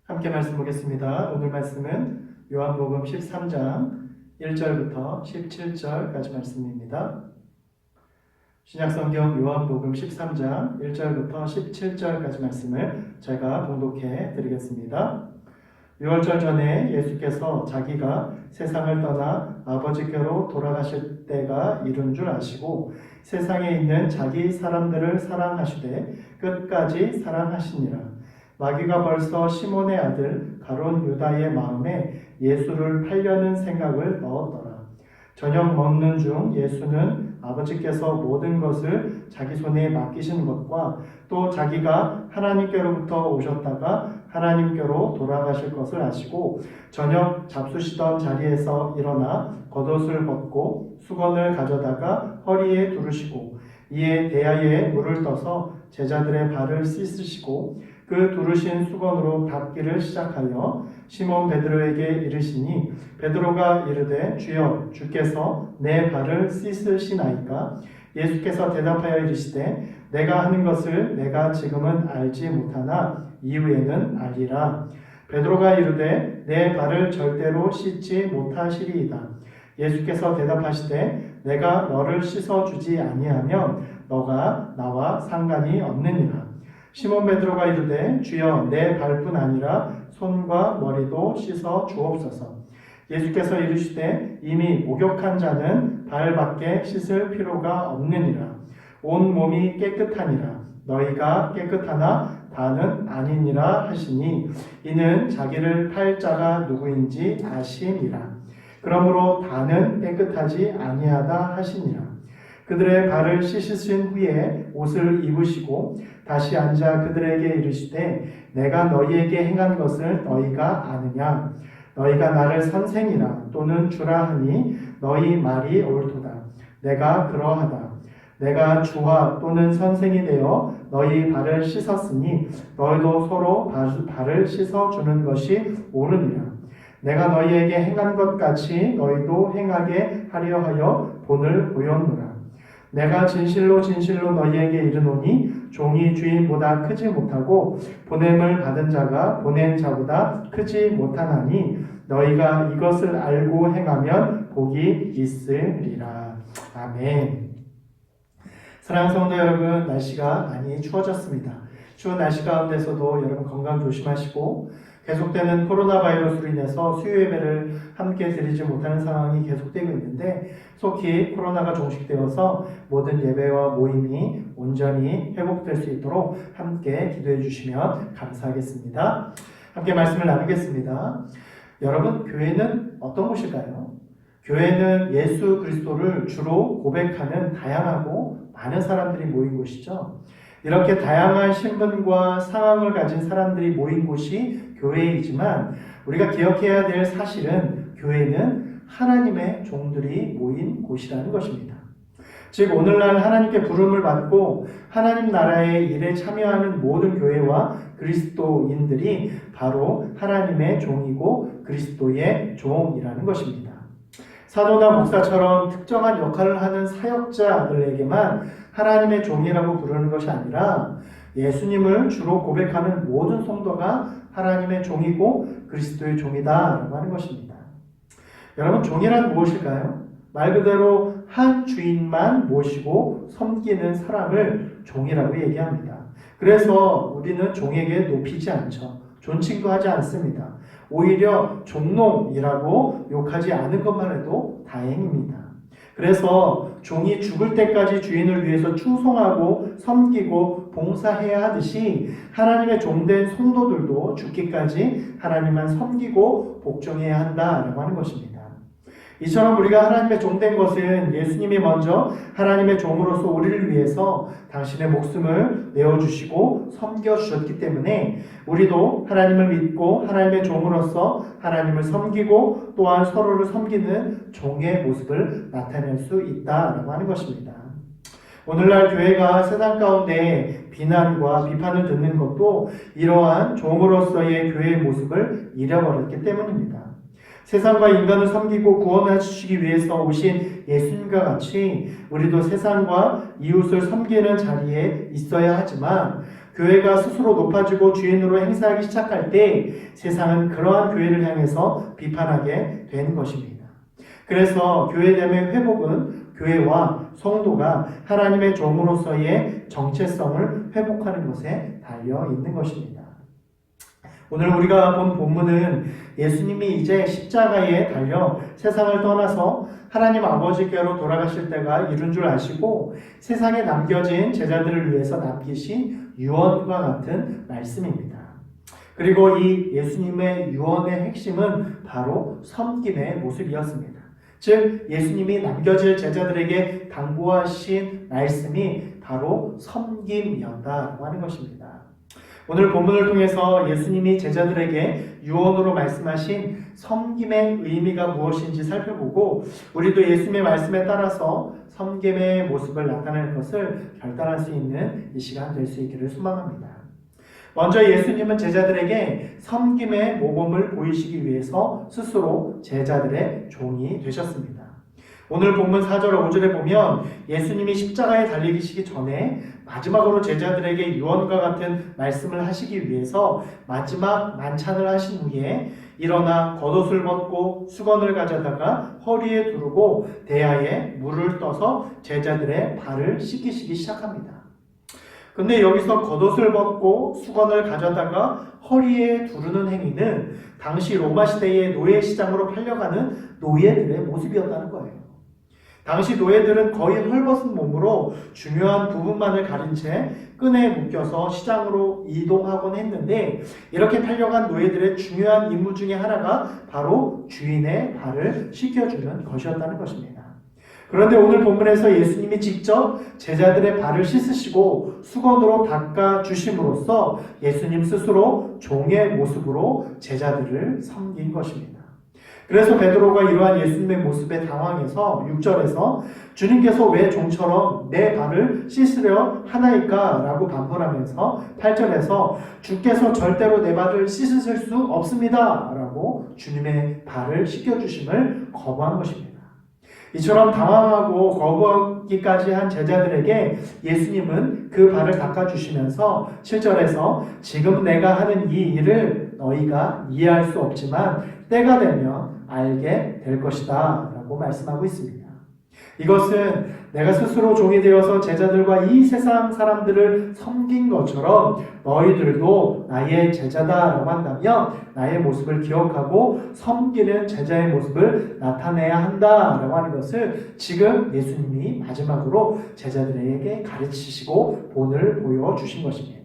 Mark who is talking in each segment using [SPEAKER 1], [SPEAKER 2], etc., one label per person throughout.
[SPEAKER 1] 함께 말씀 보겠습니다. 오늘 말씀은 요한복음 13장 1절부터 17절까지 말씀입니다. 신약성경 요한복음 13장 1절부터 17절까지 말씀을 제가 봉독해 드리겠습니다. 6월절 전에 예수께서 자기가 세상을 떠나 아버지께로 돌아가실 때가 이른 줄 아시고 세상에 있는 자기 사람들을 사랑하시되 끝까지 사랑하시니라. 마귀가 벌써 시몬의 아들 가룟 유다의 마음에 예수를 팔려는 생각을 넣었더라. 저녁 먹는 중 예수는 아버지께서 모든 것을 자기 손에 맡기신 것과 또 자기가 하나님께로부터 오셨다가 하나님께로 돌아가실 것을 아시고 저녁 잡수시던 자리에서 일어나 겉옷을 벗고 수건을 가져다가 허리에 두르시고 이에 대야에 물을 떠서 제자들의 발을 씻으시고 그 두르신 수건으로 닦기를 시작하여 시몬 베드로에게 이르시니 베드로가 이르되 주여 주께서 내 발을 씻으시나이까? 예수께서 대답하여 이르시되 내가 하는 것을 내가 지금은 알지 못하나 이후에는 알리라. 베드로가 이르되 내 발을 절대로 씻지 못하시리이다. 예수께서 대답하시되 내가 너를 씻어주지 아니하면 너가 나와 상관이 없느니라. 시몬 베드로가 이르되 주여 내 발뿐 아니라 손과 머리도 씻어 주옵소서. 예수께서 이르시되 이미 목욕한 자는 발밖에 씻을 필요가 없느니라. 온 몸이 깨끗하니라. 너희가 깨끗하나 다는 아니니라 하시니 이는 자기를 팔 자가 누구인지 아심이라. 그러므로 다는 깨끗하지 아니하다 하시니라. 그들의 발을 씻으신 후에 옷을 입으시고 다시 앉아 그들에게 이르시되 내가 너희에게 행한 것을 너희가 아느냐? 너희가 나를 선생이라 또는 주라 하니 너희 말이 옳도다. 내가 그러하다. 내가 주와 또는 선생이 되어 너희 발을 씻었으니 너희도 서로 발을 씻어주는 것이 옳으니라. 내가 너희에게 행한 것 같이 너희도 행하게 하려 하여 본을 보였노라. 내가 진실로 진실로 너희에게 이르노니 종이 주인보다 크지 못하고 보냄을 받은 자가 보낸 자보다 크지 못하나니 너희가 이것을 알고 행하면 복이 있으리라. 아멘. 사랑하는 성도 여러분, 날씨가 많이 추워졌습니다. 추운 날씨 가운데서도 여러분 건강 조심하시고 계속되는 코로나 바이러스로 인해서 수요 예배를 함께 드리지 못하는 상황이 계속되고 있는데 속히 코로나가 종식되어서 모든 예배와 모임이 온전히 회복될 수 있도록 함께 기도해 주시면 감사하겠습니다. 함께 말씀을 나누겠습니다. 여러분, 교회는 어떤 곳일까요? 교회는 예수 그리스도를 주로 고백하는 다양하고 많은 사람들이 모인 곳이죠. 이렇게 다양한 신분과 상황을 가진 사람들이 모인 곳이 교회이지만 우리가 기억해야 될 사실은 교회는 하나님의 종들이 모인 곳이라는 것입니다. 즉 오늘날 하나님께 부름을 받고 하나님 나라의 일에 참여하는 모든 교회와 그리스도인들이 바로 하나님의 종이고 그리스도의 종이라는 것입니다. 사도나 목사처럼 특정한 역할을 하는 사역자들에게만 하나님의 종이라고 부르는 것이 아니라 예수님을 주로 고백하는 모든 성도가 하나님의 종이고 그리스도의 종이다라고 하는 것입니다. 여러분, 종이란 무엇일까요? 말 그대로 한 주인만 모시고 섬기는 사람을 종이라고 얘기합니다. 그래서 우리는 종에게 높이지 않죠. 존칭도 하지 않습니다. 오히려 종놈이라고 욕하지 않은 것만 해도 다행입니다. 그래서 종이 죽을 때까지 주인을 위해서 충성하고 섬기고 봉사해야 하듯이 하나님의 종된 성도들도 죽기까지 하나님만 섬기고 복종해야 한다라고 하는 것입니다. 이처럼 우리가 하나님의 종된 것은 예수님이 먼저 하나님의 종으로서 우리를 위해서 당신의 목숨을 내어주시고 섬겨주셨기 때문에 우리도 하나님을 믿고 하나님의 종으로서 하나님을 섬기고 또한 서로를 섬기는 종의 모습을 나타낼 수 있다라고 하는 것입니다. 오늘날 교회가 세상 가운데 비난과 비판을 듣는 것도 이러한 종으로서의 교회의 모습을 잃어버렸기 때문입니다. 세상과 인간을 섬기고 구원해 주시기 위해서 오신 예수님과 같이 우리도 세상과 이웃을 섬기는 자리에 있어야 하지만 교회가 스스로 높아지고 주인으로 행사하기 시작할 때 세상은 그러한 교회를 향해서 비판하게 되는 것입니다. 그래서 교회됨의 회복은 교회와 성도가 하나님의 종으로서의 정체성을 회복하는 것에 달려 있는 것입니다. 오늘 우리가 본 본문은 예수님이 이제 십자가에 달려 세상을 떠나서 하나님 아버지께로 돌아가실 때가 이른 줄 아시고 세상에 남겨진 제자들을 위해서 남기신 유언과 같은 말씀입니다. 그리고 이 예수님의 유언의 핵심은 바로 섬김의 모습이었습니다. 즉 예수님이 남겨질 제자들에게 당부하신 말씀이 바로 섬김이었다고 하는 것입니다. 오늘 본문을 통해서 예수님이 제자들에게 유언으로 말씀하신 섬김의 의미가 무엇인지 살펴보고 우리도 예수님의 말씀에 따라서 섬김의 모습을 나타낼 것을 결단할 수 있는 이 시간 될 수 있기를 소망합니다. 먼저 예수님은 제자들에게 섬김의 모범을 보이시기 위해서 스스로 제자들의 종이 되셨습니다. 오늘 본문 4절 5절에 보면 예수님이 십자가에 달리시기 전에 마지막으로 제자들에게 유언과 같은 말씀을 하시기 위해서 마지막 만찬을 하신 후에 일어나 겉옷을 벗고 수건을 가져다가 허리에 두르고 대야에 물을 떠서 제자들의 발을 씻기시기 시작합니다. 근데 여기서 겉옷을 벗고 수건을 가져다가 허리에 두르는 행위는 당시 로마 시대의 노예 시장으로 팔려가는 노예들의 모습이었다는 거예요. 당시 노예들은 거의 헐벗은 몸으로 중요한 부분만을 가린 채 끈에 묶여서 시장으로 이동하곤 했는데 이렇게 팔려간 노예들의 중요한 임무 중에 하나가 바로 주인의 발을 씻겨주는 것이었다는 것입니다. 그런데 오늘 본문에서 예수님이 직접 제자들의 발을 씻으시고 수건으로 닦아주심으로써 예수님 스스로 종의 모습으로 제자들을 섬긴 것입니다. 그래서 베드로가 이러한 예수님의 모습에 당황해서 6절에서 주님께서 왜 종처럼 내 발을 씻으려 하나이까? 라고 반문하면서 8절에서 주께서 절대로 내 발을 씻으실 수 없습니다. 라고 주님의 발을 씻겨주심을 거부한 것입니다. 이처럼 당황하고 거부하기까지 한 제자들에게 예수님은 그 발을 닦아주시면서 7절에서 지금 내가 하는 이 일을 너희가 이해할 수 없지만 때가 되면 알게 될 것이다 라고 말씀하고 있습니다. 이것은 내가 스스로 종이 되어서 제자들과 이 세상 사람들을 섬긴 것처럼 너희들도 나의 제자다라고 한다면 나의 모습을 기억하고 섬기는 제자의 모습을 나타내야 한다라고 하는 것을 지금 예수님이 마지막으로 제자들에게 가르치시고 본을 보여주신 것입니다.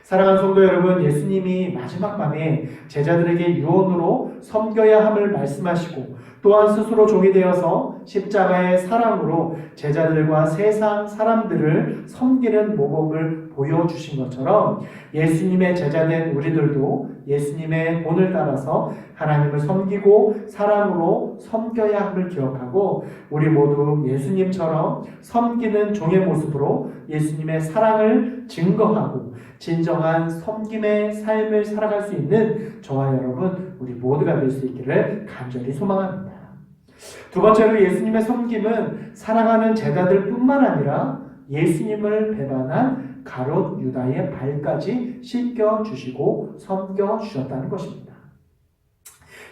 [SPEAKER 1] 사랑하는 성도 여러분, 예수님이 마지막 밤에 제자들에게 유언으로 섬겨야 함을 말씀하시고 또한 스스로 종이 되어서 십자가의 사랑으로 제자들과 세상 사람들을 섬기는 모범을 보여주신 것처럼 예수님의 제자된 우리들도 예수님의 본을 따라서 하나님을 섬기고 사랑으로 섬겨야 함을 기억하고 우리 모두 예수님처럼 섬기는 종의 모습으로 예수님의 사랑을 증거하고 진정한 섬김의 삶을 살아갈 수 있는 저와 여러분 우리 모두가 될 수 있기를 간절히 소망합니다. 두 번째로 예수님의 섬김은 사랑하는 제자들 뿐만 아니라 예수님을 배반한 가롯 유다의 발까지 씻겨주시고 섬겨주셨다는 것입니다.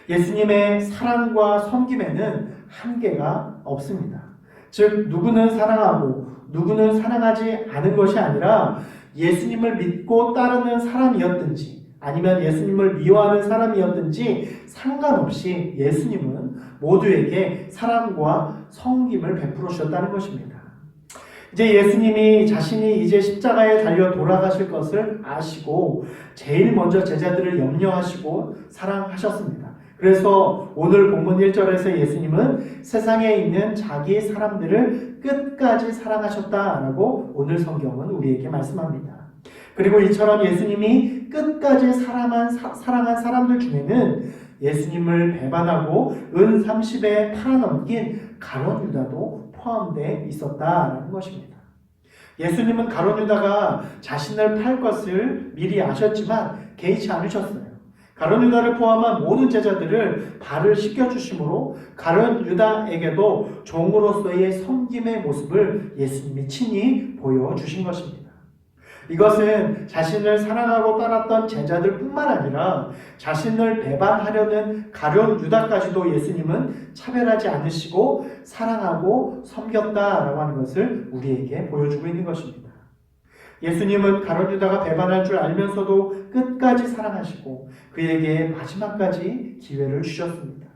[SPEAKER 1] 예수님의 사랑과 섬김에는 한계가 없습니다. 즉 누구는 사랑하고 누구는 사랑하지 않은 것이 아니라 예수님을 믿고 따르는 사람이었든지 아니면 예수님을 미워하는 사람이었든지 상관없이 예수님은 모두에게 사랑과 섬김을 베풀어 주셨다는 것입니다. 이제 예수님이 자신이 이제 십자가에 달려 돌아가실 것을 아시고 제일 먼저 제자들을 염려하시고 사랑하셨습니다. 그래서 오늘 본문 1절에서 예수님은 세상에 있는 자기 사람들을 끝까지 사랑하셨다라고 오늘 성경은 우리에게 말씀합니다. 그리고 이처럼 예수님이 끝까지 사랑한 사람들 중에는 예수님을 배반하고 은 30에 팔아넘긴 가룟 유다도 포함되어 있었다라는 것입니다. 예수님은 가룟 유다가 자신을 팔 것을 미리 아셨지만 개의치 않으셨어요. 가룟 유다를 포함한 모든 제자들을 발을 씻겨주심으로 가룟 유다에게도 종으로서의 섬김의 모습을 예수님이 친히 보여주신 것입니다. 이것은 자신을 사랑하고 따랐던 제자들뿐만 아니라 자신을 배반하려는 가룟 유다까지도 예수님은 차별하지 않으시고 사랑하고 섬겼다라고 하는 것을 우리에게 보여주고 있는 것입니다. 예수님은 가룟 유다가 배반할 줄 알면서도 끝까지 사랑하시고 그에게 마지막까지 기회를 주셨습니다.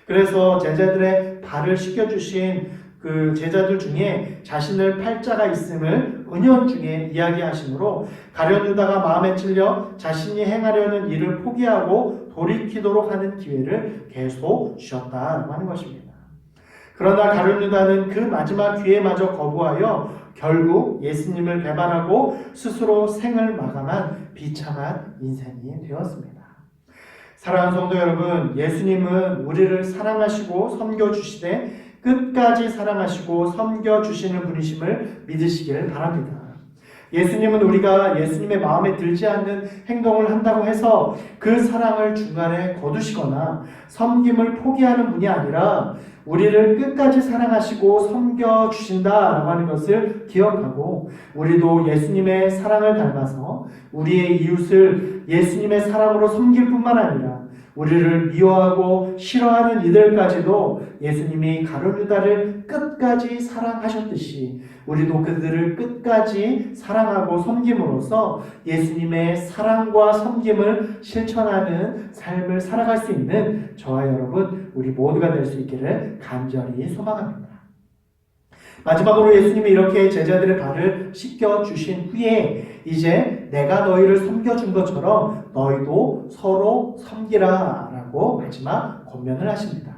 [SPEAKER 1] 그래서 제자들의 발을 씻겨주신 그 제자들 중에 자신을 팔자가 있음을 은연중에 이야기하시므로 가룟 유다가 마음에 찔려 자신이 행하려는 일을 포기하고 돌이키도록 하는 기회를 계속 주셨다고 하는 것입니다. 그러나 가룟 유다는 그 마지막 기회마저 거부하여 결국 예수님을 배반하고 스스로 생을 마감한 비참한 인생이 되었습니다. 사랑하는 성도 여러분, 예수님은 우리를 사랑하시고 섬겨주시되 끝까지 사랑하시고 섬겨주시는 분이심을 믿으시기를 바랍니다. 예수님은 우리가 예수님의 마음에 들지 않는 행동을 한다고 해서 그 사랑을 중간에 거두시거나 섬김을 포기하는 분이 아니라 우리를 끝까지 사랑하시고 섬겨주신다라고 하는 것을 기억하고 우리도 예수님의 사랑을 닮아서 우리의 이웃을 예수님의 사랑으로 섬길 뿐만 아니라 우리를 미워하고 싫어하는 이들까지도 예수님이 가룟 유다를 끝까지 사랑하셨듯이 우리도 그들을 끝까지 사랑하고 섬김으로써 예수님의 사랑과 섬김을 실천하는 삶을 살아갈 수 있는 저와 여러분 우리 모두가 될 수 있기를 간절히 소망합니다. 마지막으로 예수님이 이렇게 제자들의 발을 씻겨주신 후에 이제 내가 너희를 섬겨준 것처럼 너희도 서로 섬기라 라고 마지막 권면을 하십니다.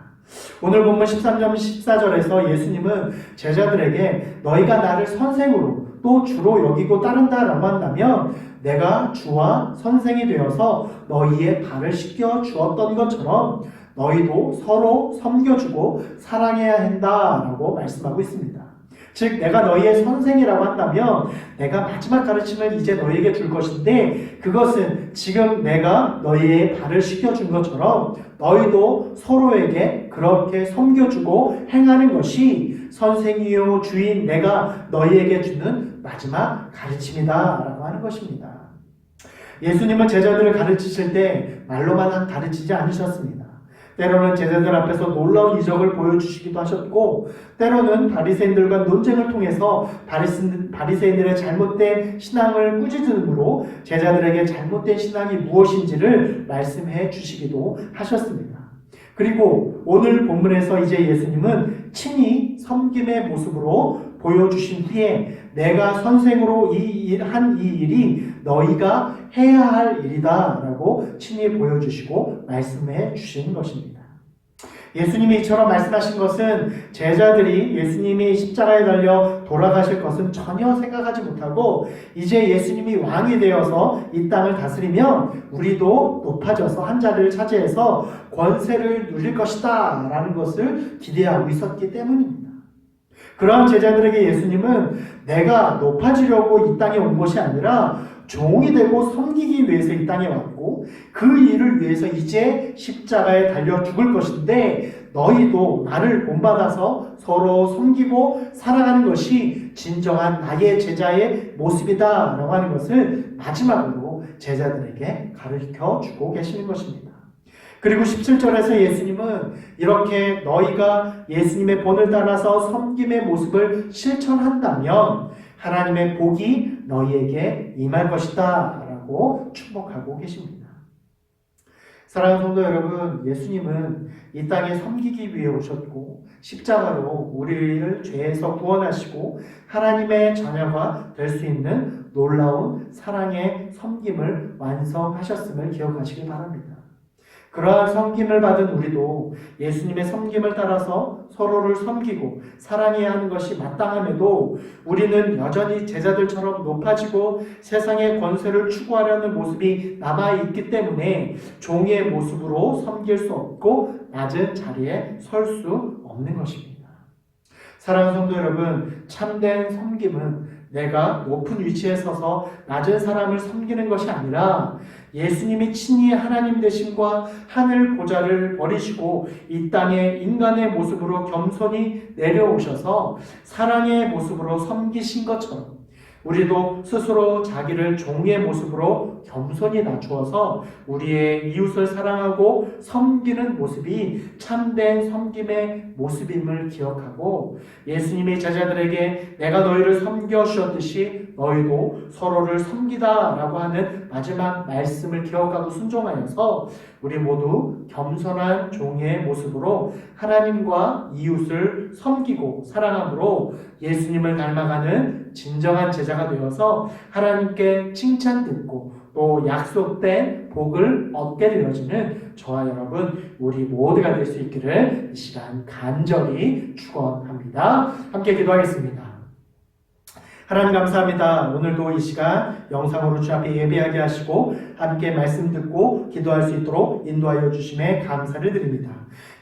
[SPEAKER 1] 오늘 본문 13절 14절에서 예수님은 제자들에게 너희가 나를 선생으로 또 주로 여기고 따른다라고 한다면 내가 주와 선생이 되어서 너희의 발을 씻겨 주었던 것처럼 너희도 서로 섬겨주고 사랑해야 한다라고 말씀하고 있습니다. 즉 내가 너희의 선생이라고 한다면 내가 마지막 가르침을 이제 너희에게 줄 것인데 그것은 지금 내가 너희의 발을 씻겨준 것처럼 너희도 서로에게 그렇게 섬겨주고 행하는 것이 선생이요 주인 내가 너희에게 주는 마지막 가르침이다 라고 하는 것입니다. 예수님은 제자들을 가르치실 때 말로만 가르치지 않으셨습니다. 때로는 제자들 앞에서 놀라운 이적을 보여주시기도 하셨고 때로는 바리새인들과 논쟁을 통해서 바리새인들의 잘못된 신앙을 꾸짖음으로 제자들에게 잘못된 신앙이 무엇인지를 말씀해 주시기도 하셨습니다. 그리고 오늘 본문에서 이제 예수님은 친히 섬김의 모습으로 보여주신 후에 내가 선생으로 한 이 일이 너희가 해야 할 일이다 라고 친히 보여주시고 말씀해 주신 것입니다. 예수님이 이처럼 말씀하신 것은 제자들이 예수님이 십자가에 달려 돌아가실 것은 전혀 생각하지 못하고 이제 예수님이 왕이 되어서 이 땅을 다스리면 우리도 높아져서 한 자리를 차지해서 권세를 누릴 것이다 라는 것을 기대하고 있었기 때문입니다. 그러한 제자들에게 예수님은 내가 높아지려고 이 땅에 온 것이 아니라 종이 되고 섬기기 위해서 이 땅에 왔고 그 일을 위해서 이제 십자가에 달려 죽을 것인데 너희도 나를 본받아서 서로 섬기고 살아가는 것이 진정한 나의 제자의 모습이다 라고 하는 것을 마지막으로 제자들에게 가르쳐 주고 계시는 것입니다. 그리고 17절에서 예수님은 이렇게 너희가 예수님의 본을 따라서 섬김의 모습을 실천한다면 하나님의 복이 너희에게 임할 것이다 라고 축복하고 계십니다. 사랑하는 성도 여러분, 예수님은 이 땅에 섬기기 위해 오셨고 십자가로 우리를 죄에서 구원하시고 하나님의 자녀가 될 수 있는 놀라운 사랑의 섬김을 완성하셨음을 기억하시기 바랍니다. 그러한 섬김을 받은 우리도 예수님의 섬김을 따라서 서로를 섬기고 사랑해야 하는 것이 마땅함에도 우리는 여전히 제자들처럼 높아지고 세상의 권세를 추구하려는 모습이 남아있기 때문에 종의 모습으로 섬길 수 없고 낮은 자리에 설 수 없는 것입니다. 사랑하는 성도 여러분, 참된 섬김은 내가 높은 위치에 서서 낮은 사람을 섬기는 것이 아니라 예수님이 친히 하나님 되심과 하늘 보좌를 버리시고 이 땅에 인간의 모습으로 겸손히 내려오셔서 사랑의 모습으로 섬기신 것처럼 우리도 스스로 자기를 종의 모습으로 겸손히 낮추어서 우리의 이웃을 사랑하고 섬기는 모습이 참된 섬김의 모습임을 기억하고 예수님이 제자들에게 내가 너희를 섬겨주셨듯이 너희도 서로를 섬기다라고 하는 마지막 말씀을 기억하고 순종하여서 우리 모두 겸손한 종의 모습으로 하나님과 이웃을 섬기고 사랑함으로 예수님을 닮아가는 진정한 제자가 되어서 하나님께 칭찬 듣고 또 약속된 복을 얻게 되어지는 저와 여러분 우리 모두가 될 수 있기를 이 시간 간절히 축원합니다. 함께 기도하겠습니다. 하나님 감사합니다. 오늘도 이 시간 영상으로 주 앞에 예배하게 하시고 함께 말씀 듣고 기도할 수 있도록 인도하여 주심에 감사를 드립니다.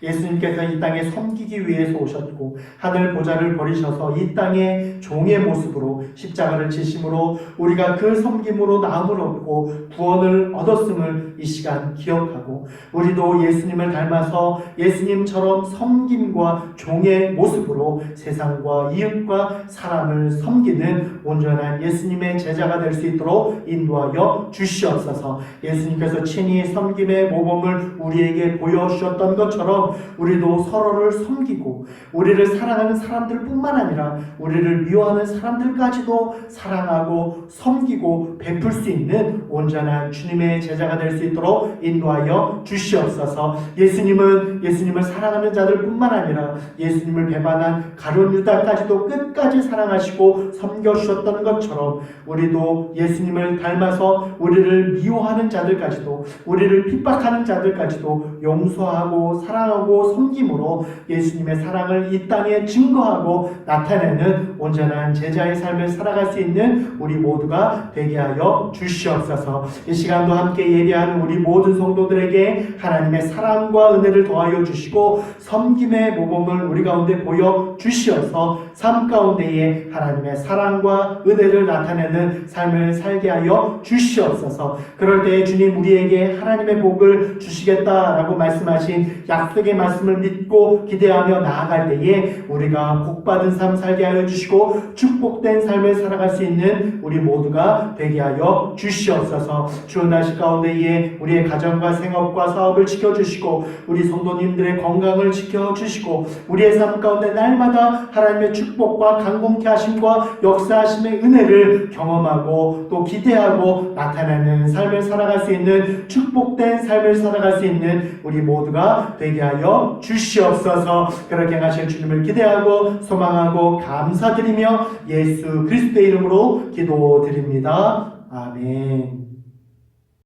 [SPEAKER 1] 예수님께서 이 땅에 섬기기 위해서 오셨고 하늘 보좌를 버리셔서 이 땅에 종의 모습으로 십자가를 지심으로 우리가 그 섬김으로 나음을 얻고 구원을 얻었음을 이 시간 기억하고 우리도 예수님을 닮아서 예수님처럼 섬김과 종의 모습으로 세상과 이웃과 사람을 섬기는 온전한 예수님의 제자가 될 수 있도록 인도하여 주시옵소서. 예수님께서 친히 섬김의 모범을 우리에게 보여주셨던 것처럼 우리도 서로를 섬기고 우리를 사랑하는 사람들뿐만 아니라 우리를 미워하는 사람들까지도 사랑하고 섬기고 베풀 수 있는 온전한 주님의 제자가 될 수 있도록 인도하여 주시옵소서. 예수님을 사랑하는 자들뿐만 아니라 예수님을 배반한 가룟 유다까지도 끝까지 사랑하시고 섬겨주셨던 것처럼 우리도 예수님을 닮아서 우리를 미워하는 자들까지도 우리를 핍박하는 자들까지도 용서하고 사랑하고 섬김으로 예수님의 사랑을 이 땅에 증거하고 나타내는 온전한 제자의 삶을 살아갈 수 있는 우리 모두가 되게 하여 주시옵소서. 이 시간도 함께 예배하는 우리 모든 성도들에게 하나님의 사랑과 은혜를 더하여 주시고 섬김의 모범을 우리 가운데 보여 주시어서 삶 가운데에 하나님의 사랑과 은혜를 나타내는 삶을 살게 하여 주시옵소서. 그럴 때 주님 우리에게 하나님의 복을 주시겠다라고 말씀하신 약속의 말씀을 믿고 기대하며 나아갈 때에 우리가 복받은 삶 살게 하여 주시고 축복된 삶을 살아갈 수 있는 우리 모두가 되게 하여 주시옵소서. 추운 날씨 가운데에 우리의 가정과 생업과 사업을 지켜주시고 우리 성도님들의 건강을 지켜주시고 우리의 삶 가운데 날마다 하나님의 축복과 강공케 하심과 역사하심의 은혜를 경험하고 또 기대하고 나타내는 삶을 살아갈 수 있는 축복된 삶을 살아갈 수 있는 우리 모두가 되게 하여 주시옵소서. 그렇게 하실 주님을 기대하고 소망하고 감사드리며 예수 그리스도의 이름으로 기도드립니다. 아멘.